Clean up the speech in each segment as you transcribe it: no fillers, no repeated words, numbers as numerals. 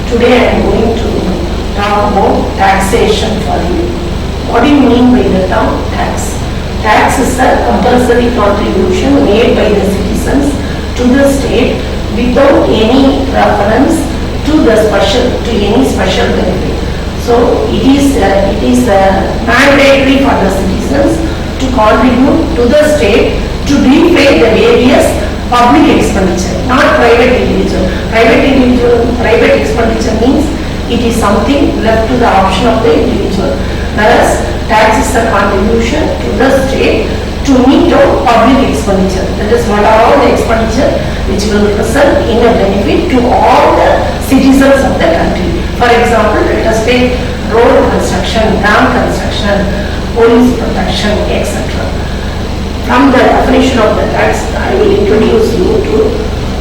Today I am going to talk about taxation for you. What do you mean by the term tax? Tax is a compulsory contribution made by the citizens to the state without any reference to any special benefit. So it is mandatory for the citizens to contribute to the state to repay the various public expenditure, not private individual. Private expenditure means it is something left to the option of the individual. Whereas tax is a contribution to the state to meet our public expenditure. That is what are all the expenditure which will result in a benefit to all the citizens of the country. For example, let us take road construction, dam construction, police protection, etc. From the definition of the tax, I will introduce you to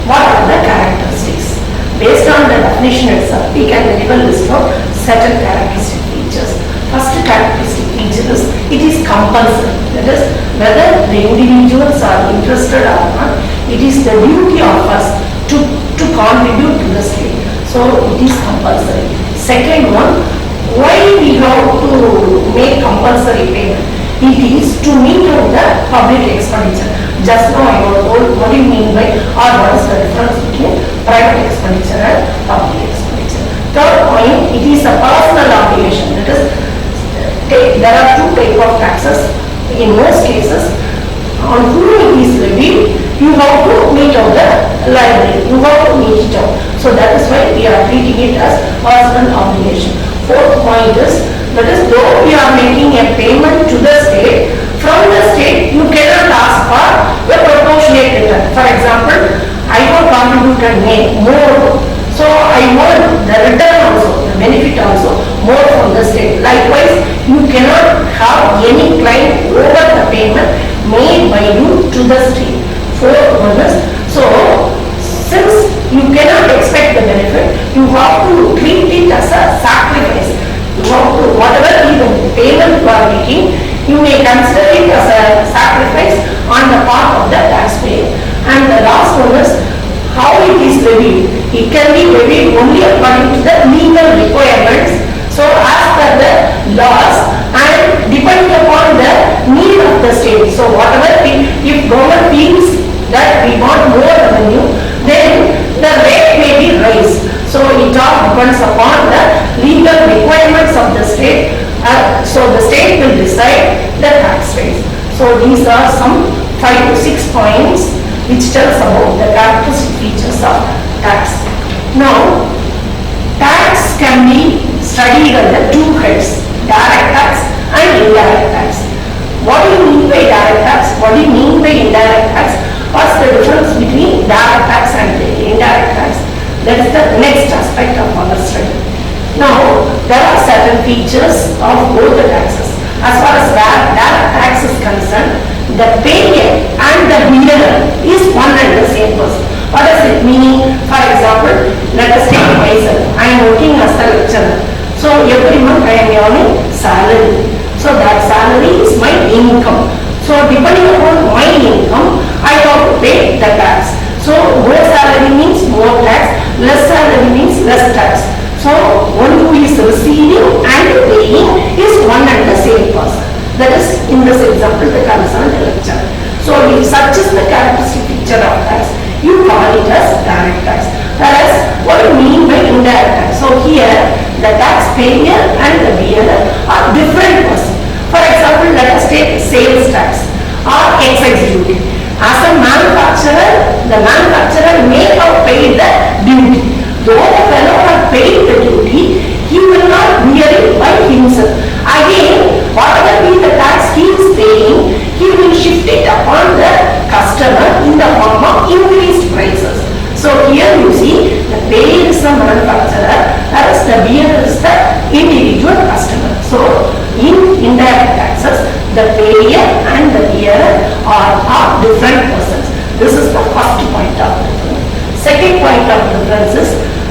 what are the characteristics. Based on the definition itself, we can give a list of certain characteristic features. First characteristic feature is it is compulsory. That is, whether the individuals are interested or not, it is the duty of us to contribute to the state. So it is compulsory. Second one, why we have to make compulsory payment? It is to meet out the public expenditure. Just now I was told what do you mean by or what is the difference between private expenditure and public expenditure. Third point, it is a personal obligation. That is, there are two types of taxes. In most cases, on whom it is levied, you have to meet out the liability. You have to meet it out. So that is why we are treating it as personal obligation. Fourth point is, that is, though we are making a payment to the state, from the state you cannot ask for a proportionate return. For example, I have contributed more, so I want the return also, the benefit also, more from the state. Likewise, you cannot have any claim over the payment made by you to the state. Fourth one is, so since you cannot expect the benefit, you have to treat it as a sacrifice. You have to, whatever be the payment you are making, you may consider it as a sacrifice on the part of the taxpayer. And the last one is how it is levied. It can be levied only according to the legal requirements. So as per the laws and depending upon the need of the state. So whatever, if government feels that we want more revenue, then the rate may be raised. So it all depends upon the legal requirements of the state. So the state will decide the tax rates. So these are some 5 to 6 points which tells about the characteristic features of tax. Now, tax can be studied under two heads, direct tax and indirect tax. What do you mean by direct tax? What do you mean by indirect tax? What's the difference between direct tax and indirect tax? That is the next aspect of our study. Now, there are certain features of both the taxes. As far as direct tax is concerned, the payer and the bearer is one and the same person. What does it mean? For example, let us take myself. I am working as a lecturer. So every month I am earning salary. So that salary is my income. So depending upon my income, I have to pay the tax. So more salary means more tax, less salary means less tax. So one who is receiving and paying is one and the same person. That is, in this example, the concerned lecturer. So if such is the characteristic feature of tax, you call it as direct tax. Whereas, what do you mean by indirect tax? So here, the taxpayer and the bearer are different persons. For example, let us take sales tax or excise duty. As a manufacturer, the manufacturer may have paid the duty. Though the fellow has paid the duty, he will not bear it by himself. Again, whatever be the tax he is paying, he will shift it upon the customer in the form of increased prices. So here you see, the payer is the manufacturer, whereas the bearer is the individual customer. So in indirect taxes, the payer and the bearer are different persons. This is the first point of difference. Second point of difference is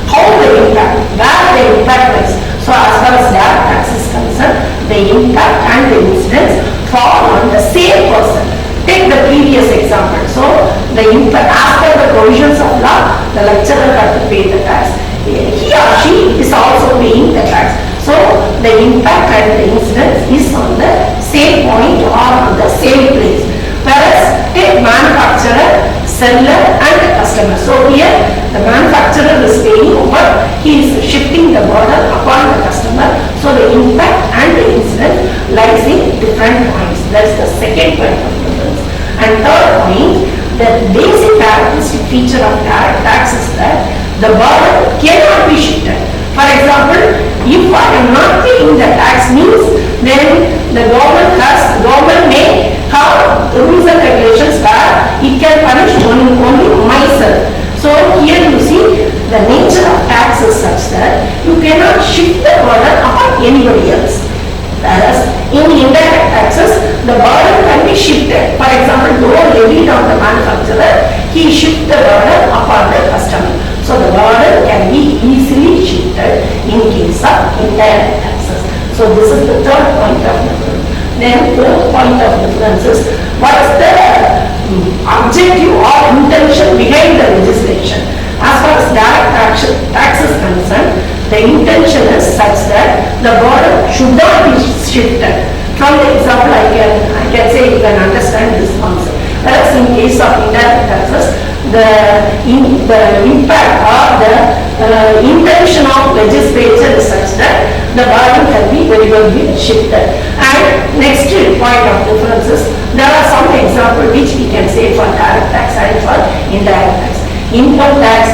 how the impact, where the impact is. So as far as direct tax is concerned, the impact and the incidence fall on the same person. Take the previous example. So the impact, as per the provisions of law, the lecturer has to pay the tax. He or she the impact and the incidence is on the same point or on the same place. Whereas take manufacturer, seller and the customer. So here the manufacturer is paying, but he is shifting the burden upon the customer. So the impact and the incidence lies in different points. That is the second point of difference. And third point, the basic characteristic feature of direct tax is that the burden cannot be shifted. For example, if I am not paying the tax means, then the government may have rules and regulations where it can punish only myself. So here you see the nature of tax is such that you cannot shift the burden upon anybody else. Whereas in indirect taxes, the burden can be shifted. For example, though levied on the manufacturer, he shifts the burden upon the customer. So the burden can be easily shifted in case of indirect taxes. So this is the third point of difference. Then fourth point of difference is what is the objective or intention behind the legislation. As far as direct tax is concerned, the intention is such that the burden should not be shifted. From the example I can say you can understand this concept. Whereas in case of indirect taxes, the impact or the intention of legislature is such that the burden can be very well be shifted. And next point of difference is there are some examples which we can say for direct tax and for indirect tax. Income tax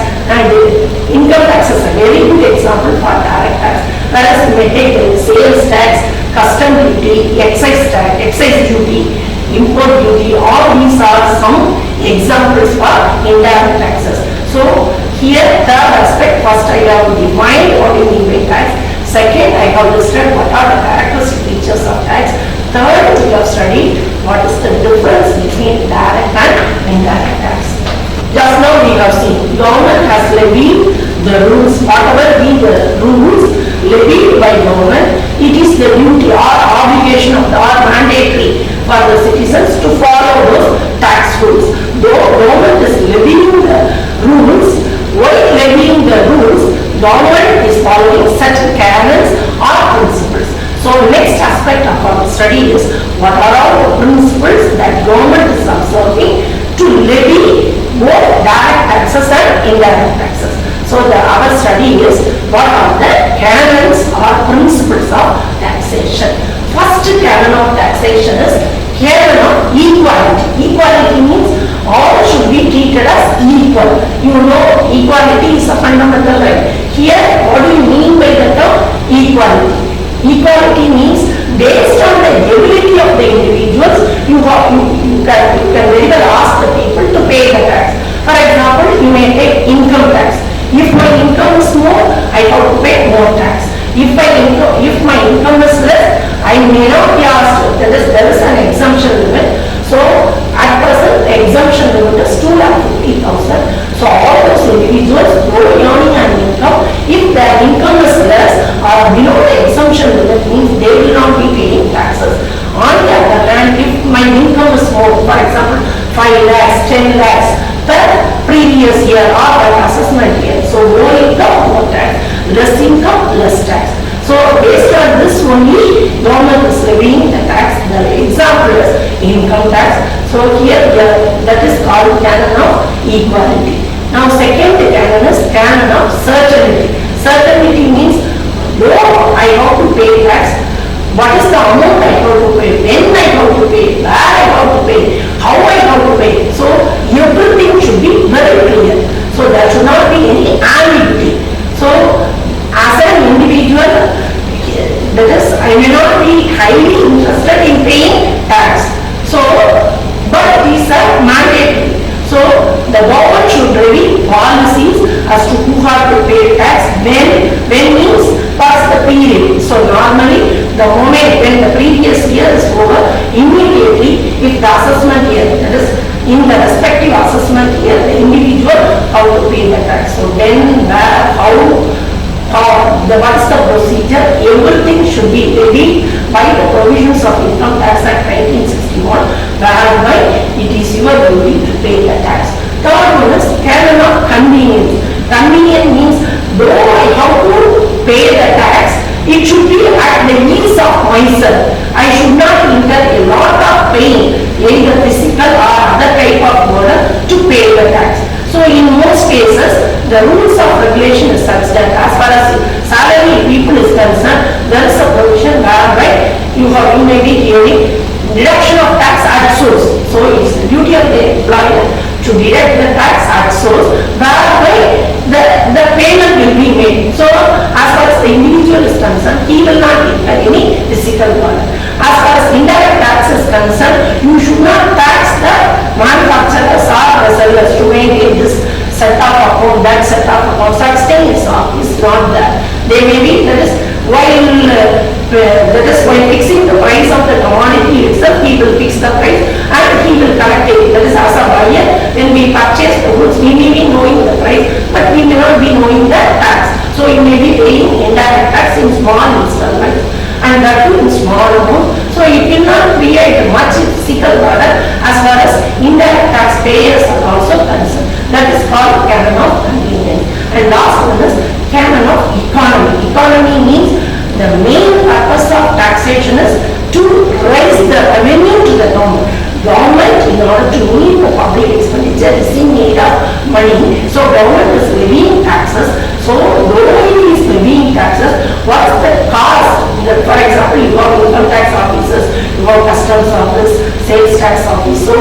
is a very good example for direct tax. Whereas we may take the sales tax, custom duty, excise tax, excise duty, import duty, all these are some examples for indirect taxes. So here third aspect, first I have defined what you mean by tax. Second, I have listed what are the characteristic features of tax. Third, we have studied what is the difference between direct and indirect tax. Just now we have seen government has levied the rules, whatever be the rules levied by government, it is the duty or obligation of the or mandatory for the citizens to follow those tax rules. Though government is levying the rules, while levying the rules, government is following certain canons or principles. So next aspect of our study is what are all the principles that government is observing to levy both direct taxes and indirect taxes. So our study is what are the canons or principles of taxation. First canon of taxation is canon of equality. Equality means all should be treated as equal. You know equality is a fundamental right. Here what do you mean by the term equality? Equality means based on the ability of the individuals, you can very well ask the people to pay the tax. For example, you may take income tax. If my income is more, I have to pay more tax. If my income is less, I may not be asked. There is an exemption limit. So at present, the exemption limit is 2,50,000. So all those individuals who are earning an income, if their income is less or below the exemption limit, means they will not be paying taxes. On the other hand, if my income is more, for example, 5 lakhs, 10 lakhs per previous year or per assessment year, so more income, more tax, less income, less tax. So based on this only, government is levying the tax. The example is income tax. So here that is called canon of equality. Now second canon is canon of certainty. Certainty means though I have to pay tax, what is the amount I have to pay, when I have to pay, where I have to pay, how I have to pay. So everything should be very clear. So there should not be any ambiguity. So as an individual, that is, I may not be highly interested in paying tax. So, but these are mandatory. So the government should review policies as to who have to pay tax, when means past the period. So normally the moment when the previous year is over, immediately if the assessment year, that is in the respective assessment year, the individual how to pay the tax. So when, where, how, what's the procedure, everything should be levied by the provisions of Income Tax Act 1961, whereby it is your duty to pay the tax. Third one is canon of convenience. Convenience means though I have to pay the tax, it should be at the of myself. I should not incur a lot of pain, either physical or other type of burden to pay the tax. So in most cases, the rules of regulation is such that as far as salary people is concerned, there is a provision whereby you may be hearing deduction of tax at source. So it's the duty of the employer to deduct the tax at source, whereby the payment will be made. So as far as the individual is concerned, he will not incur any physical burden. As far as indirect tax is concerned, you should not tax the manufacturers or the sellers to maintain this set of account, that set of account. Such thing is not there. They may be, that is while fixing the price of the commodity itself, he will fix the price and he will collect it. That is, as a buyer, when we purchase the goods, we may be knowing the price, but we may not be knowing the tax. So you may be paying indirect tax in small installments, and that too in small amount. So it will not create much physical burden as far as indirect tax payers are also concerned. That is called canon of convenience. And last one is canon of economy. Economy means the main purpose of taxation is to raise the revenue to the government. Government, in order to meet the public expenditure, is in need of money. So government is levying taxes. So though it is levying taxes, what is the cost? For example, you have income tax officers, you have customs office, sales tax office. So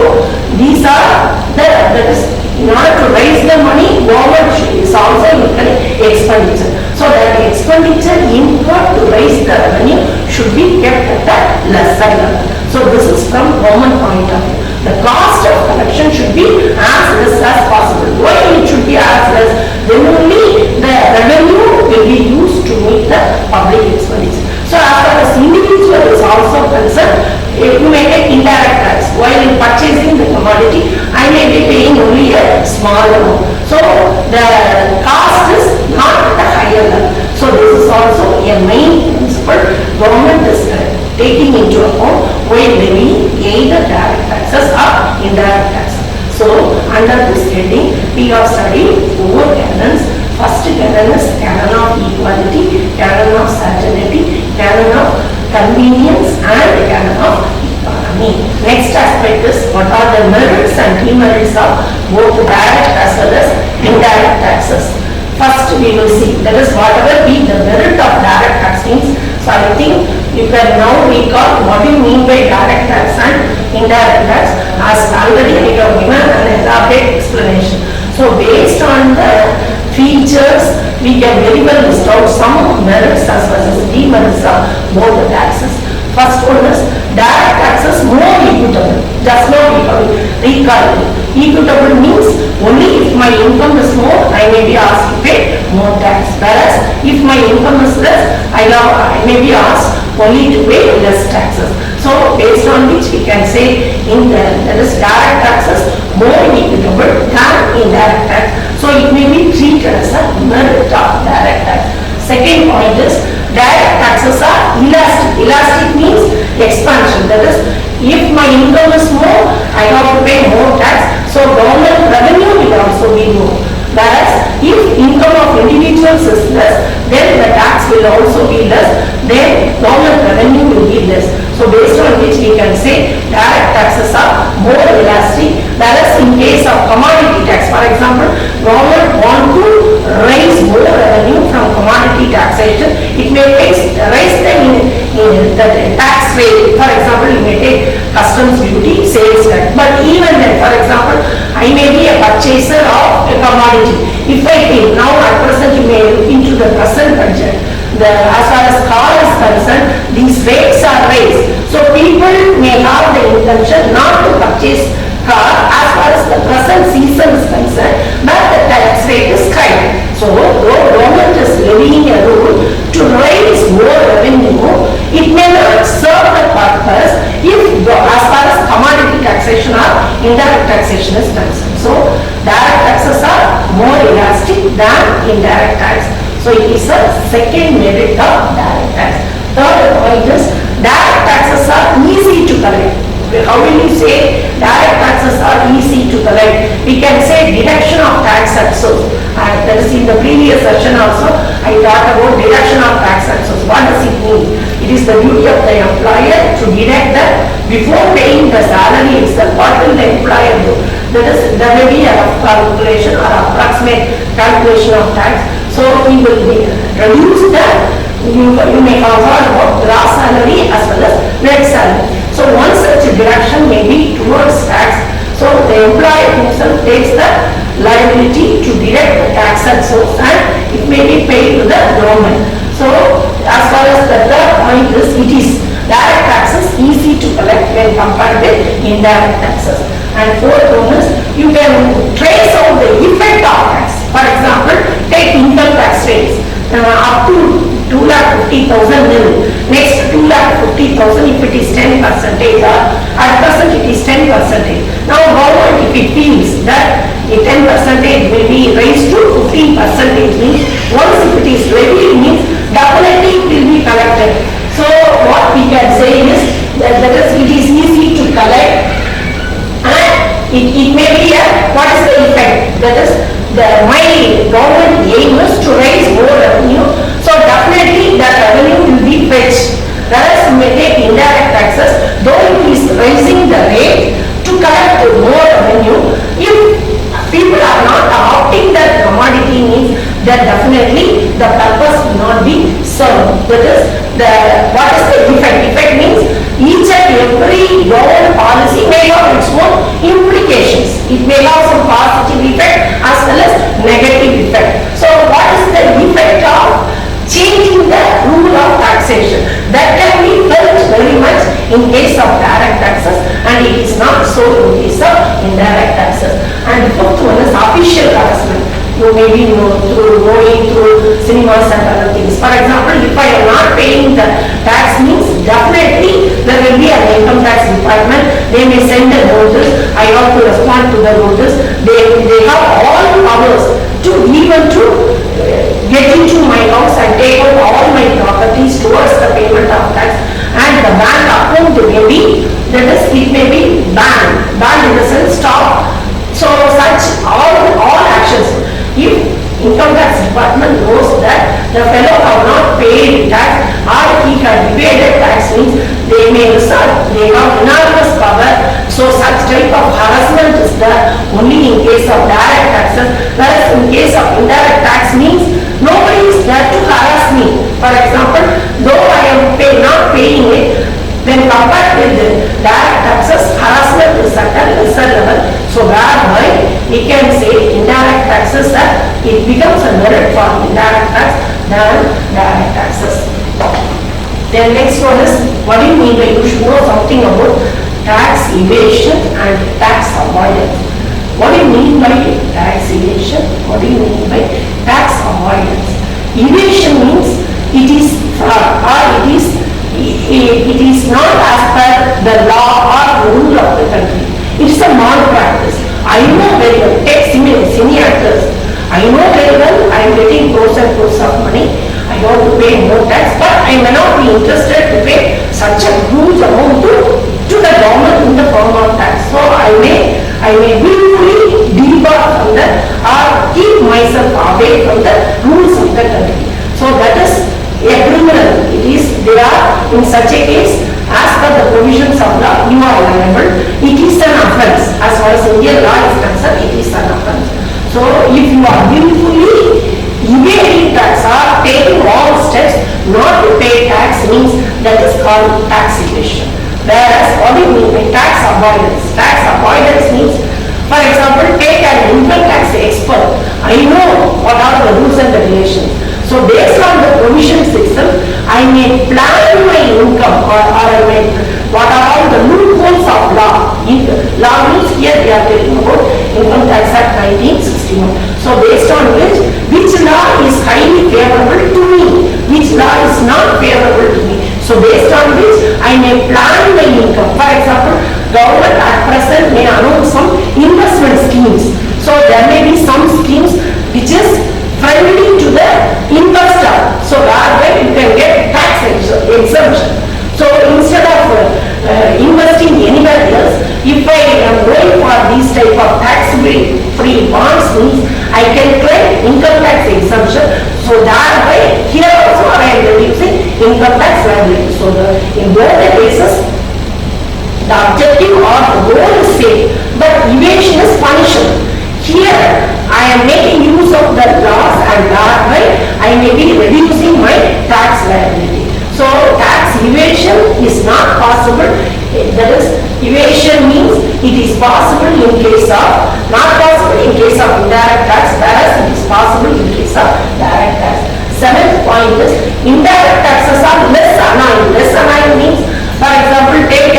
these are that is, in order to raise the money, government is also incurring expenditure. So that the expenditure incurred to raise the revenue should be kept at a lesser level. So this is from government point of view. The cost of collection should be as less as possible. Why it should be as less? Then only the revenue will be used to meet the public expenditure. So as far as individual is also concerned, you may take indirect tax. While in purchasing the commodity, I may be paying only a small amount. So the cost is not at a higher level. So this is also a main principle government is taking into account while levying either direct taxes or indirect taxes. So under this heading, we have studied 4 canons. First canon is canon of equality, canon of certainty, canon of convenience, and canon of economy. Next aspect is what are the merits and demerits of both direct as well as indirect taxes. First we will see, that is whatever be the merit of direct tax means. So I think you can now recall what you mean by direct tax and indirect tax, as already I have given an elaborate explanation. So based on the features, we can very well list out some merits as well as demerits of both the taxes. First one is direct taxes more equitable. Just now we have recalled. Equitable means only if my income is more, I may be asked to pay more tax. Whereas if my income is less, I may be asked only to pay less taxes. So based on which we can say that is direct taxes more equitable than indirect tax. So it may be treated as a merit of direct tax. Second point is direct taxes are elastic. Elastic means expansion. That is, if my income is more, I have to pay more tax. So government revenue will also be more. Whereas if income of individuals is less, then the tax will also be less. Then government revenue will be less. So based on which we can say direct taxes are more elastic. Whereas in case of commodity tax, for example, government want to raise more revenue from commodity taxation, it may raise them in the tax rate. For example, you may take customs duty, sales tax. But even then, for example, I may be a purchaser of a commodity. If I think now at present you may look into the present budget, as far as car is concerned, these rates are raised. So people may have the intention not to purchase car as far as the present season is concerned, but the tax rate is high. So government is levying a rule to raise more revenue. It may not serve the purpose if as far as commodity taxation or indirect taxation is concerned. So direct taxes are more elastic than indirect tax. So it is a second merit of direct tax. Third point is direct taxes are easy to collect. How will you say direct taxes are easy to collect? We can say deduction of tax at source. That is in the previous session also I talked about deduction of tax at source. What does it mean? It is the duty of the employer to deduct that before paying the salary itself. What will the employer do? That is, there may be a rough calculation or approximate calculation of tax. So he will reduce that. You may have heard about gross salary as well as net salary. So one such deduction may be towards tax. So the employer himself takes the liability to deduct the tax at source and it may be paid to the government. So as far as the third point is, it is direct taxes easy to collect when compared with indirect taxes. And fourth one is, you can trace out the effect of tax. For example, take income tax rates up to 2,50,000 nil. Next 2,50,000 if it is 10% or at present it is 10%. Now government, if it feels that a 10% will be raised to 15% means, once if it is levied means definitely it will be collected. So what we can say is that it is easy to collect and it may be what is the effect? That is, my government aim is to raise more revenue, so definitely that revenue will be fetched. Whereas you may take indirect taxes, though it is raising the rate to collect more revenue, if people are not adopting that commodity means that definitely the purpose will not be served. That is, what is the effect? Effect means each and every government policy may have its own implications. It may have some positive effect as well as negative effect. So what is the effect of changing the rule of taxation? That can be felt very much in case of direct taxes and it is not so in case of indirect taxes. And the fourth one is official harassment. You may be through going through cinemas and other things. For example, if I am not paying the tax means definitely there will be an income tax department. They may send a notice. I have to respond to the notice. They have all powers to even to get into my house and take out all my properties towards the payment of tax. And the bank account may be, that is, it may be banned. Banned in the sense stop. So such all actions. If income tax department knows that the fellow have not paid tax or he had evaded tax means they may resort, they have enormous power. So such type of harassment is there only in case of direct taxes, whereas in case of indirect tax means nobody is there to harass me. For example, though I am not paying it, then compared with the direct taxes, harassment is at a lesser level. So whereby we can say indirect taxes that it becomes a merit for indirect tax than direct taxes. Then next one is, what do you mean by, you should know something about tax evasion and tax avoidance. What do you mean by tax evasion? What do you mean by tax avoidance? Evasion means it is not as per the law or rule of the country. It is a malpractice. I know very well, take semi actors. I know very well I am getting crores and crores of money. I want to pay more tax, but I may not be interested to pay such a huge amount to the government in the form of tax. So I may willfully debar from that or keep myself away from the rules of the country. So that is a criminal. There are, in such a case, as per the provisions of law, you are liable. It is an offence. As far as Indian law is concerned, it is an offence. So if you are willfully evading tax or taking all steps not to pay tax means that is called tax evasion. Whereas what do you mean by tax avoidance? Tax avoidance means, for example, take an income tax expert. I know what are the rules and regulations. So based on the provisions itself, I may plan my income or I may, what are all the loopholes of law. Law means here we are talking about Income Tax Act 1961. So based on which law is highly favorable to me, which law is not favorable to me. So based on which I may plan my income. For example, government at present may announce some investment schemes. So there may be some schemes which is friendly to the investor. So rather you can get tax exemption. So instead of investing anywhere else, if I am going for these type of tax-free bonds means I can claim income tax exemption. So thereby here also I am reducing income tax liability. So taxation means it is possible in case of, not possible in case of indirect tax, whereas it is possible in case of direct tax. Seventh point is indirect taxes are less annoying. Less annoying means, for example, take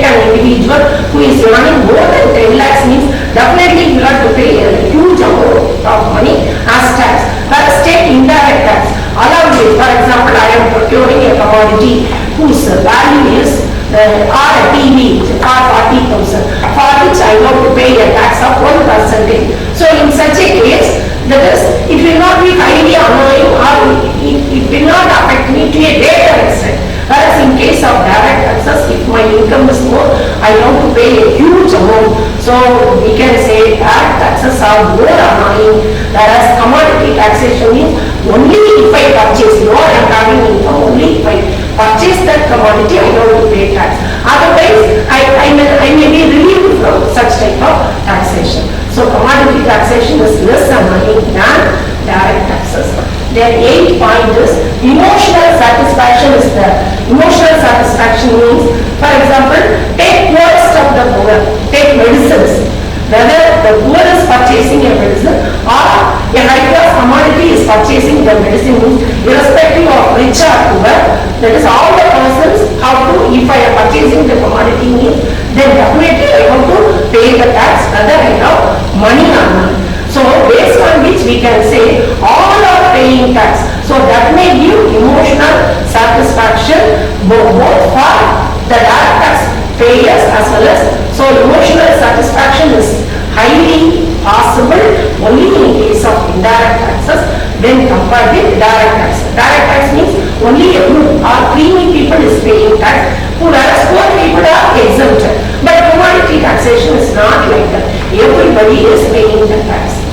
an individual who is earning more than 10 lakhs means definitely you have to pay a huge amount of money as tax. Whereas take indirect tax, allow me, for example, I am procuring a commodity whose value is or a TV for 40,000, for which I have to pay a tax of 1%. So in such a case, that is, it will not be highly annoying or it will not affect me to a greater extent. Whereas in case of direct taxes, if my income is more, I have to pay a huge amount. So we can say direct taxes are more annoying, whereas commodity taxation is only if I purchase, no, I am having income, only if I purchase that commodity, I have to pay tax. Otherwise, I may be relieved from such type of taxation. So commodity taxation is less annoying than direct taxes. Then 8th point is emotional satisfaction is there. Emotional satisfaction means, for example, take poorest of the poor, take medicines. Whether the poor is purchasing a medicine or a high class commodity is purchasing the medicine means, irrespective of rich or poor, that is all the persons have to, if I am purchasing the commodity means, then definitely I have to pay the tax whether I have money or not. So based on which we can say all are paying tax. So that may give emotional satisfaction both for the direct tax payers as well as, so emotional satisfaction is highly possible only in case of indirect taxes, then compared with direct tax. Direct tax means only a group or creamy people is paying tax, whereas poor people are exempted. But commodity taxation is not like that. Everybody is paying the tax.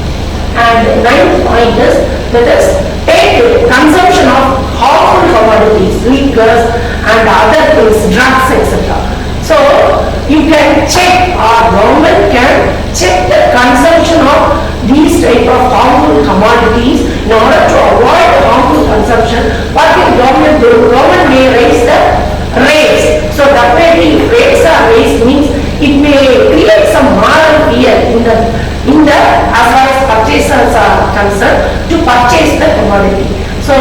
And 9th point is, that is, take consumption of harmful commodities, liquors and other things, drugs, etc. So you can check, our government can check the consumption of these type of harmful commodities in order to avoid harmful consumption. What will government do? Government may raise the rates. So definitely if rates are raised means it may create some moral fear in the as far as purchasers are concerned to purchase the commodity. So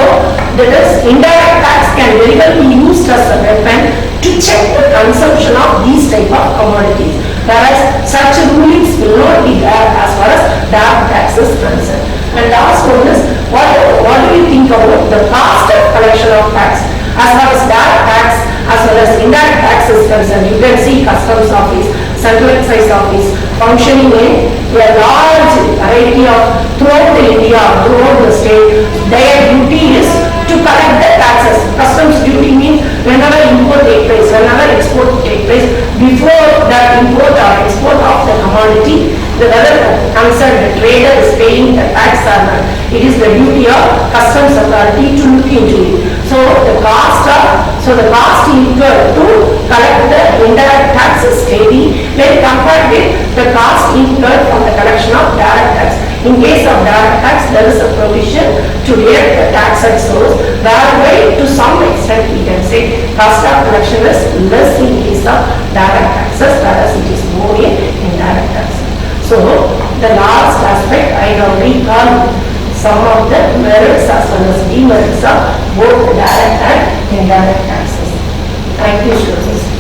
that is, indirect tax can very well be used as a weapon to check the consumption of these type of commodities, whereas such rulings will not be there as far as direct tax is concerned. And last one is, what do you think about the cost of collection of tax? As far as direct tax as well as indirect tax is concerned, you can see customs office, central excise office functioning in a large variety of throughout India, throughout the state. Their duty is to collect the taxes. Customs duty means whenever import take place, whenever export take place, before that import or export of the commodity, whether the concerned trader is paying the tax or not, it is the duty of customs authority to look into it. So the cost incurred to collect the indirect tax is heavy when compared with the cost incurred from the collection of direct tax. In case of direct tax, there is a provision to direct the tax at source, whereby to some extent we can say cost of collection is less in case of direct taxes, whereas it is more in indirect taxes. So the last aspect, I have recalled some of the merits as well as demerits of both direct and indirect taxes. Thank you, students.